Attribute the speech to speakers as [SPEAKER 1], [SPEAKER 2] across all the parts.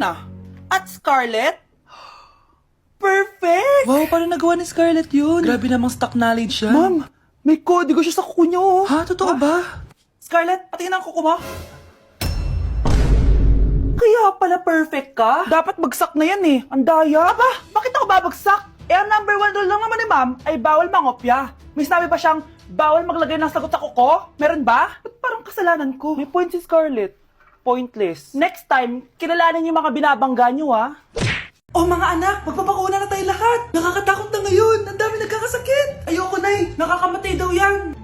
[SPEAKER 1] na. At Scarlett? Perfect!
[SPEAKER 2] Wow, paano nagawa ni Scarlett yun? Grabe namang stock knowledge siya.
[SPEAKER 1] Ma'am, may kodigo siya sa kuko niya, oh.
[SPEAKER 2] Ha? Totoo ba?
[SPEAKER 1] Scarlett, patingin ang kuko mo. Kaya pala perfect ka? Dapat bagsak na yan eh. Ang daya. Aba, bakit ako babagsak? Eh, ang number 1 rule lang naman ni ma'am ay bawal mangopya. May sinabi ba siyang bawal maglagay ng sagot sa kuko? Meron ba? Ba't parang kasalanan ko? May point si Scarlett. Pointless. Next time, kilalanin yung mga binabangga niyo, ha?
[SPEAKER 2] Oh mga anak, magpapakuna na tayo lahat. Nakakatakot na ngayon. Ang dami nagkakasakit. Ayoko, Nay. Nakakamatay daw yan.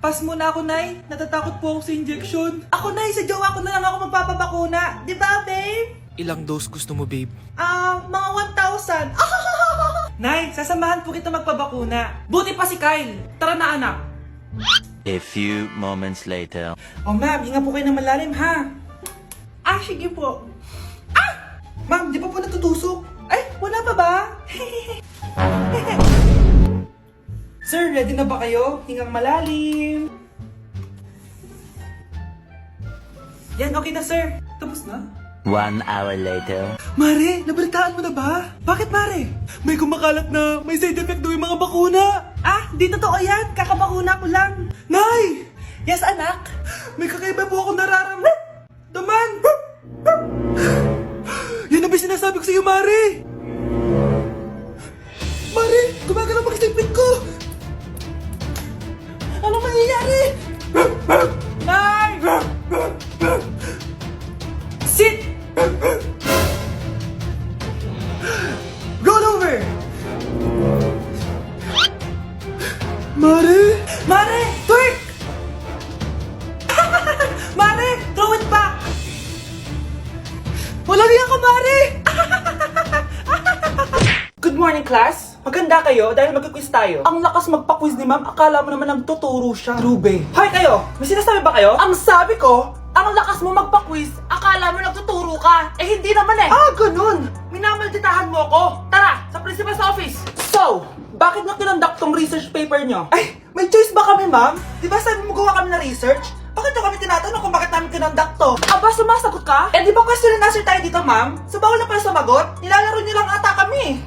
[SPEAKER 2] Pass muna ako, Nay. Natatakot po ako sa injection. Ako, Nay. Sa jowa ko na lang ako magpapabakuna. Di ba, babe?
[SPEAKER 3] Ilang dose gusto mo, babe?
[SPEAKER 2] Mga 1,000. Nay, sasamahan po kita magpabakuna. Buti pa si Kyle. Tara na, anak.
[SPEAKER 4] A few moments later.
[SPEAKER 2] Oh, ma'am, hinga po kayo ng malalim, ha? Sige po. Ma'am, di pa po natutusok? Ay, wala pa ba? Sir, ready na ba kayo? Hingang malalim. Yan, okay na, sir. Tapos na?
[SPEAKER 4] 1 hour later.
[SPEAKER 2] Mare, nabalitaan mo na ba? Bakit, Mare? May kumakalat na may side effect daw yung mga bakuna. Di totoo yan. Kakabakuna ko lang. Nay! Yes, anak? May kakaiba po ako nararamdaman. Yan ang ba sinasabi ko sa iyo, Mare? Mare, gumagalaw mag-isipin ko. Anong nangyayari? Nay! Sit! Roll over! Mare! Mare! Twerk! Mare! Throw it back! Walang iya ka, Mare! Good morning, class. Maganda kayo dahil magka-quiz tayo. Ang lakas magpa-quiz ni ma'am, akala mo naman nagtuturo siya. Trube. Hoy kayo! May sinasabi ba kayo? Ang sabi ko, ang lakas mo magpa-quiz, akala mo nagtuturo ka. Eh hindi naman eh. Ganun. Minamalditahan mo ako. Tara, sa principal's office. So, bakit nyo kinonduct tong research paper nyo? Ay, may choice ba kami, ma'am? Di ba sabi mo gawa kami na research? Bakit nyo kami tinatanong kung bakit namin kinonduct to? Aba, sumasagot ka? Eh di ba question and answer tayo dito, ma'am? So bawal na pala sumagot? Nilalaro nyo lang ata kami.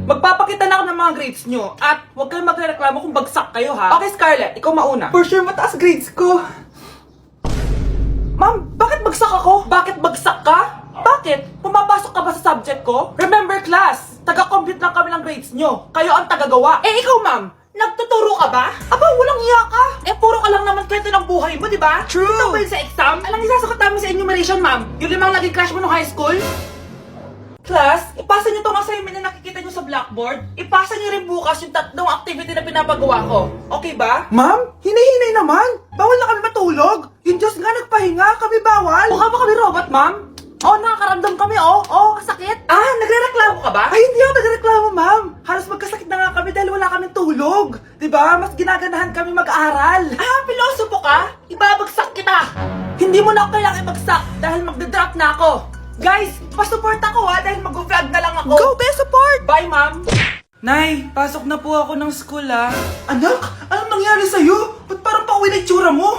[SPEAKER 2] Magpapakita na ako ng mga grades nyo at huwag kayong magreklamo kung bagsak kayo, ha? Okay, Scarlett, ikaw mauna. For sure, mataas grades ko. Ma'am, bakit bagsak ako? Bakit bagsak ka? Bakit? Pumapasok ka ba sa subject ko? Remember, class, taga-compute lang kami ng grades nyo. Kayo ang tagagawa. Eh, ikaw, ma'am, nagtuturo ka ba? Aba, walang iya ka. Eh, puro ka lang naman kwento ng buhay mo, di ba? True. Ito ba yun sa exam? Alang isasagot namin sa enumeration, ma'am. Yung 5 naging crush mo nung high school? Class, ipasa nyo tong assignment na nakikita nyo sa blackboard. Ipasa nyo rin bukas yung 3 activity na pinapagawa ko. Okay ba? Ma'am, hinay-hinay naman. Bawal na kami matulog. Yung Diyos nga nagpahinga, kami bawal. Mukha ba kami robot, ma'am? Nakakaramdam kami, kasakit. Nagre-reklamo ka ba? Ay, hindi ako nagre-reklamo, ma'am. Halos magkasakit na nga kami dahil wala kaming tulog. Diba? Mas ginaganahan kami mag-aaral. Pilosopo ka? Ibabagsak kita. Hindi mo na ako kailangang ibagsak dahil magda-drop na ako. Guys, pa-support ako dahil mag-vlog na lang ako. Go, best support! Bye, ma'am! Nay, pasok na po ako ng school, Anak, anong nangyari sa'yo? Ba't parang pauwi na itsura mo?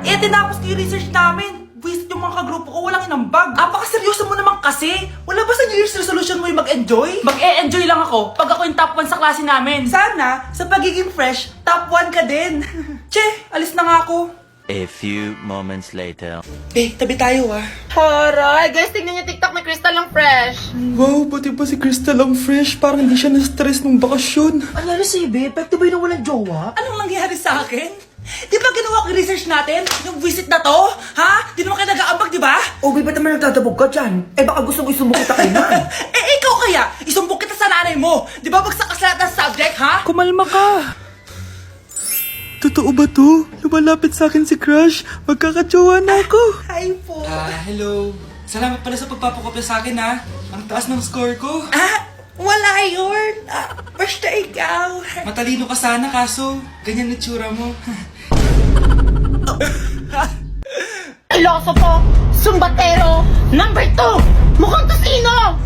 [SPEAKER 2] Tinapos ko yung research namin. Visit yung mga kagrupo ko, walang inambag. Apakaseryoso mo naman kasi. Wala ba sa New Year's resolution mo yung mag-enjoy? Mag-e-enjoy lang ako pag ako yung top 1 sa klase namin. Sana, sa pagiging fresh, top 1 ka din. Che, alis na nga ako.
[SPEAKER 4] A few moments later.
[SPEAKER 2] Tabi tayo,
[SPEAKER 5] Horay! Guys, tingnan niyo TikTok, may crystal lang fresh.
[SPEAKER 2] Wow, pati pa si Crystal ang fresh. Parang hindi siya na-stress nung bakasyon.
[SPEAKER 1] Ano nangyari sa'yo, babe? Epekto ba yung walang jowa? Anong nangyari sa akin? Di ba ginawa ko yung research natin? Yung visit na to? Ha? Di naman kayo nag-aambag, di ba?
[SPEAKER 6] Ba't naman nagdadabog ka dyan? Baka gusto ko isumbong kita kay Nan.
[SPEAKER 1] Ikaw kaya? Isumbong kita sa nanay mo. Di ba bagsak ka sa lahat ng subject, ha?
[SPEAKER 2] Kumalma ka. Totoo ba to? Lumalapit sa akin si Crush. Magkakajowa na ako.
[SPEAKER 1] Hi po.
[SPEAKER 2] Hello. Salamat pala sa pagpapakopya sa akin, Ang taas ng score ko.
[SPEAKER 1] Wala yun. Basta ikaw.
[SPEAKER 2] Matalino ka sana, kaso ganyan na tsura mo.
[SPEAKER 5] Pilosopo! Sumbatero! Number 2! Mukhang kasino!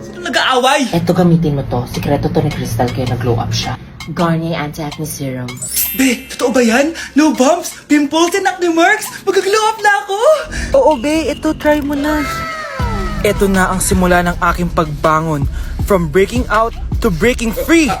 [SPEAKER 1] Sino nag-aaway?
[SPEAKER 5] Eto, gamitin mo to. Sikreto to ni Crystal kaya nag-glow up siya. Garnier Anti-Acne Serum.
[SPEAKER 6] Be, totoo ba yan? No bumps, pimples, and acne marks? Mag-glow up na ako!
[SPEAKER 2] Oo, be. Ito, try mo na. Ito na ang simula ng aking pagbangon. From breaking out to breaking free.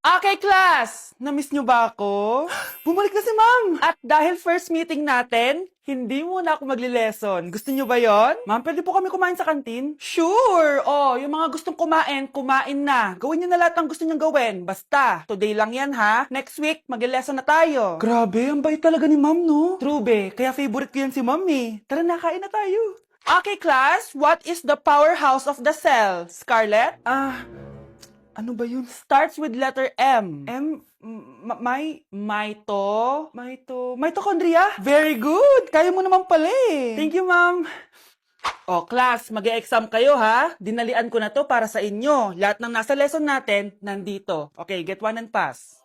[SPEAKER 2] Okay, class! Na-miss nyo ba ako? Bumalik na si ma'am! At dahil first meeting natin, hindi muna ako magli-lesson. Gusto nyo ba yon? Ma'am, pwede po kami kumain sa kantin? Sure! Oh, yung mga gustong kumain, kumain na. Gawin nyo na lahat ng gusto nyong gawin. Basta, today lang yan ha. Next week, magli-lesson na tayo. Grabe, ang bait talaga ni ma'am, no? True, be. Kaya favorite ko yan si ma'am eh. Tara na, kain na tayo. Okay, class. What is the powerhouse of the cell? Scarlett? Ano ba yun? Starts with letter M. Mitochondria? Very good! Kaya mo naman pala eh. Thank you, ma'am. O, class, mag-e-exam kayo ha. Dinalian ko na to para sa inyo. Lahat ng nasa lesson natin, nandito. Okay, get one and pass.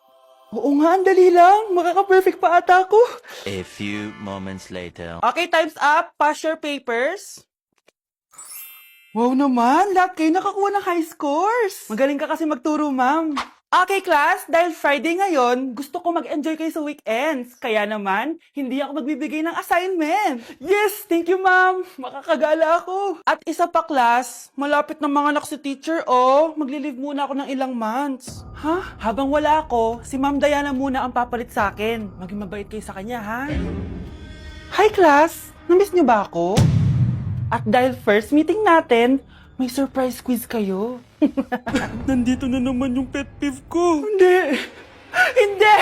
[SPEAKER 2] Oo nga, ang dali lang. Makaka-perfect pa ata ako.
[SPEAKER 4] A few moments later.
[SPEAKER 2] Okay, time's up. Pass your papers. Wow naman, lahat kayo nakakuha ng high scores. Magaling ka kasi magturo, ma'am. Okay, class, dahil Friday ngayon, gusto ko mag-enjoy kayo sa weekends. Kaya naman, hindi ako magbibigay ng assignment. Yes, thank you, ma'am. Makakagala ako. At isa pa, class, malapit na mga anak si teacher, oh. Magli-leave muna ako ng ilang months. Ha? Habang wala ako, si Ma'am Diana muna ang papalit sa akin. Maging mabait kayo sa kanya, ha? Hi, class. Namiss niyo ba ako? At dahil first meeting natin, may surprise quiz kayo. Nandito na naman yung pet peeve ko. Hindi! Hindi!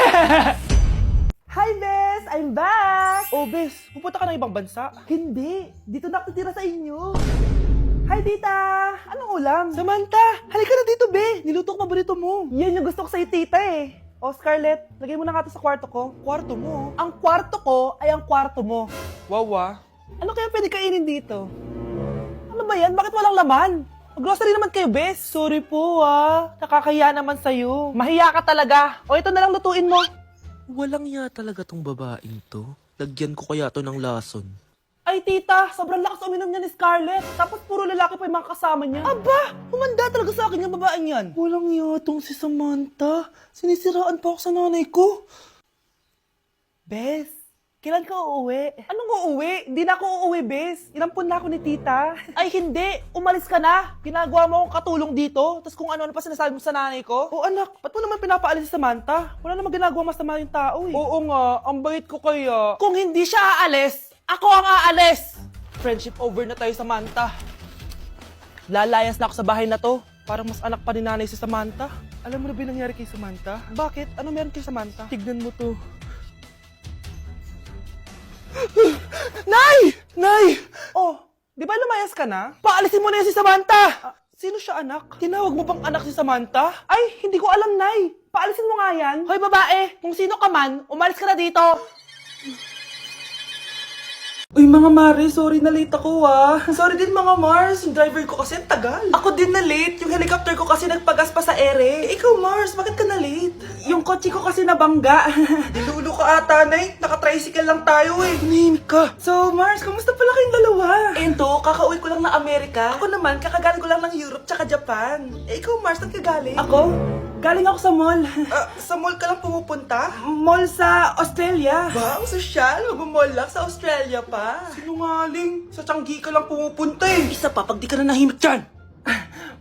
[SPEAKER 2] Hi, Bes! I'm back! Oh, Bes, pupunta ka ng ibang bansa? Hindi! Dito na ako titira sa inyo. Hi, Tita! Anong ulam? Samantha! Halika na dito, Be! Niluto ko paborito mo. Yan yung gusto ko sa'yo, Tita eh. Oh, Scarlett, lagay mo na nga ito sa kwarto ko. Kwarto mo? Ang kwarto ko ay ang kwarto mo. Wawa. Ano kaya pwede kainin dito? Ano ba yan? Bakit walang laman? Mag-grocery naman kayo, Bes. Sorry po, nakakahiya naman sa'yo. Mahiya ka talaga. O ito na lang lutuin mo.
[SPEAKER 3] Walang ya talaga tong babaeng to. Lagyan ko kaya to ng lason.
[SPEAKER 2] Ay, tita, sobrang lakas uminom niya ni Scarlett. Tapos puro lalaki pa yung mga kasama niya. Aba, humanda talaga sa akin yung babaeng yan. Walang yatong si Samantha. Sinisiraan pa ako sa nanay ko. Bes, kailan ka uuwi? Anong uuwi? Hindi na ako uuwi, Bes. Inampun na ako ni tita. Ay, hindi. Umalis ka na. Ginagawa mo akong katulong dito. Tapos kung ano-ano pa sinasabi mo sa nanay ko. O anak, ba't mo naman pinapaalis si Samantha? Wala namang ginagawa masama yung tao eh. Oo nga, ang bait ko kaya. Kung hindi siya aalis, ako ang aalis! Friendship over na tayo, Samantha. Lalayas na ako sa bahay na to. Parang mas anak pa ni nanay si Samantha. Alam mo na ba yung nangyari kay Samantha? Bakit? Ano meron kay Samantha? Tignan mo to. Nay! Nay! Oh, di ba lumayas ka na? Paalisin mo na yan si Samantha! Sino siya, anak? Tinawag mo bang anak si Samantha? Ay, hindi ko alam, Nay. Paalisin mo nga yan. Hoy, babae, kung sino ka man, umalis ka na dito. Uy, mga Mare, sorry na late ako Sorry din mga Mars, yung driver ko kasi tagal. Ako din na late, yung helicopter ko kasi nagpagas pa sa ere. Ikaw Mars, bakit ka na late? Yung kotse ko kasi nabangga. Dilulo ka ata, Nay. Naka-tricycle lang tayo eh. Nahimik ka. So Mars, kamusta pala kayong dalawa? Ento, kakauwi ko lang na Amerika. Ako naman, kakagaling ko lang ng Europe tsaka Japan. Ikaw Mars, saan ka galing? Ako? Galing ako sa mall. Sa mall ka lang pumupunta? Mall sa Australia. Ba, ang sosyal. Mag-mall lang sa Australia pa. Sinungaling. Sa Changi ka lang pumupunta eh. Isa pa, pag di ka na nahimik dyan.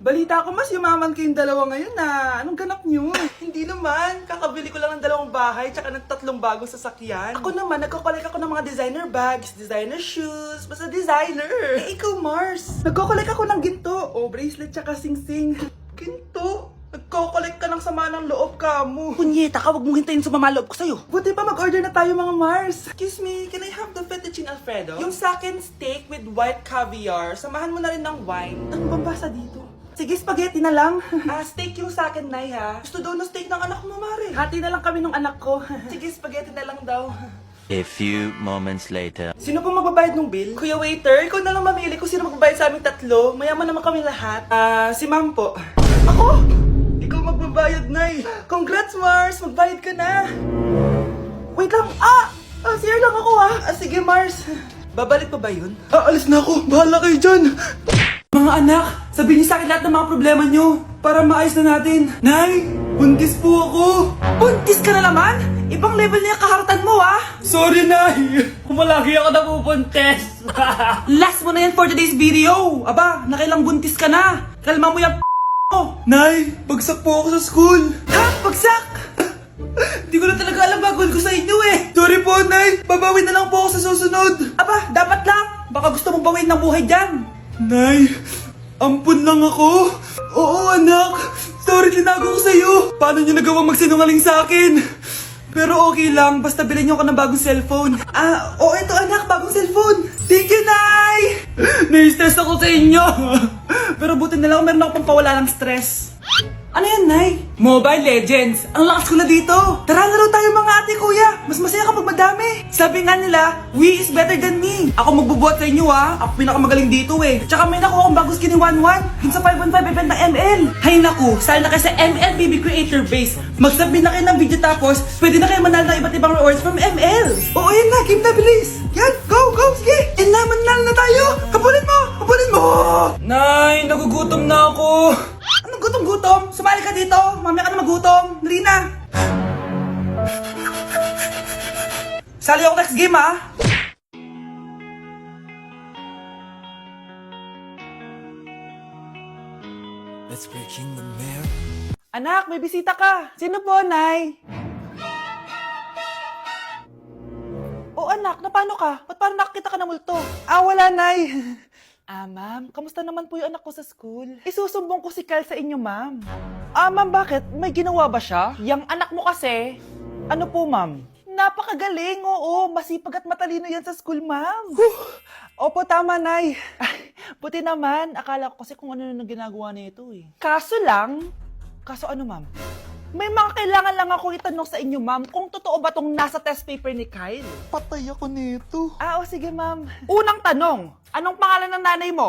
[SPEAKER 2] Balita ko mas yumaman kayong dalawa ngayon na. Anong ganap nyo? Hindi naman. Kakabili ko lang ng 2 bahay tsaka ng 3 bagong sasakyan. Ako naman, nagko-collect ako ng mga designer bags, designer shoes, basta designer. Eh, ikaw Mars. Nagko-collect ako ng ginto. O, bracelet tsaka sing-sing. Ginto? Nagko-collect ka ng sama ng loob ka mo. Punyeta ka, wag mong hintayin sumama loob ko sa'yo. Buti pa mag-order na tayo mga Mars. Excuse me, can I have the fettuccine Alfredo? Yung sa akin steak with white caviar. Samahan mo na rin ng wine. Ano bang basa dito? Sige, spaghetti na lang. Steak yung sa akin, Nay, ha? Gusto daw ng steak ng anak mo, Mare. Hati na lang kami ng anak ko. Sige, spaghetti na lang daw.
[SPEAKER 4] A few moments later.
[SPEAKER 2] Sino pong magbabayad ng bill? Kuya waiter, ikaw na lang mamili kung sino magbabayad sa aming 3. Mayaman naman kami lahat. Si Ma'am po. Ako? Ikaw magbabayad, Nay. Congrats, Mars. Magbayad ka na. Wait lang. CR lang ako, sige, Mars. Babalik pa ba yun? Alis na ako. Bahala kayo dyan. Mga anak, sabihin niyo sa akin lahat ng mga problema niyo para maayos na natin. Nay!
[SPEAKER 6] Buntis po ako.
[SPEAKER 1] Buntis ka na naman? Ibang level na yung kaharatan mo, ah.
[SPEAKER 6] Sorry, Nay.
[SPEAKER 2] Kumalagi ako nabubuntes.
[SPEAKER 1] Last mo na yan for today's video. Aba, nakailang buntis ka na. Kalma mo yung mo.
[SPEAKER 6] Nay, bagsak po ako sa school.
[SPEAKER 1] Ha? Bagsak? Hindi ko na talaga alam bagol ko sa inyo eh.
[SPEAKER 6] Sorry po, Nay. Babawi na lang po ako sa susunod.
[SPEAKER 1] Aba, dapat lang. Baka gusto mong bawiin ng buhay dyan.
[SPEAKER 6] Nay, ampun lang ako. Oo, anak. Sorry, tinago ko sa'yo. Paano niyo nagawang magsinungaling sa akin? Pero okay lang, basta bilhin niyo ako ng bagong cellphone. Oo, ito anak, bagong cellphone. Thank you, Nay!
[SPEAKER 1] Nai-stress ako sa inyo. Pero buti na lang meron ako pampawala ng stress. Ano yan, Nay? Mobile Legends. Ang lakas ko na dito. Tara, laro tayo mga ate, kuya. Mas masaya kapag madami. Sabi nga nila, we is better than me. Ako magbubuhat sa inyo, ha. Ako pinakamagaling dito, eh. Tsaka may nakuha akong bagong skin ni 1-1. Dun sa 515 event ng ML. Hay naku, sali na kayo sa ML BB Creator Base. Mag-submit na kayo ng video tapos, pwede na kayo manalo ng iba't ibang rewards from ML. Oo, yan na. Game na, bilis. Yan, go, go, sige. Yan na, manalo na tayo. Habulin mo, habulin mo.
[SPEAKER 6] Nay, nagugutom na ako.
[SPEAKER 1] Anong gutom-gutom? Sumali ka dito. Mamaya ka na magutom. Dali na. Sali ako next game, ha? Anak, may bisita ka. Sino po, Nay? Oh, anak, na paano ka? Ba't parang nakakita ka ng multo? Wala, Nay. Ma'am, kamusta naman po yung anak ko sa school? Isusumbong ko si Kyle sa inyo, ma'am. Ma'am, bakit? May ginawa ba siya? Yang anak mo kasi, ano po, ma'am? Napakagaling, oo. Masipag at matalino yan sa school, ma'am. Opo, tama, Nay. Buti naman, akala ko kasi kung ano na ginagawa nito eh. Kaso ano, ma'am? May mga kailangan lang ako itanong sa inyo, ma'am, kung totoo ba tong nasa test paper ni Kyle.
[SPEAKER 6] Patay ako nito.
[SPEAKER 1] O sige, ma'am. Unang tanong, anong pangalan ng nanay mo?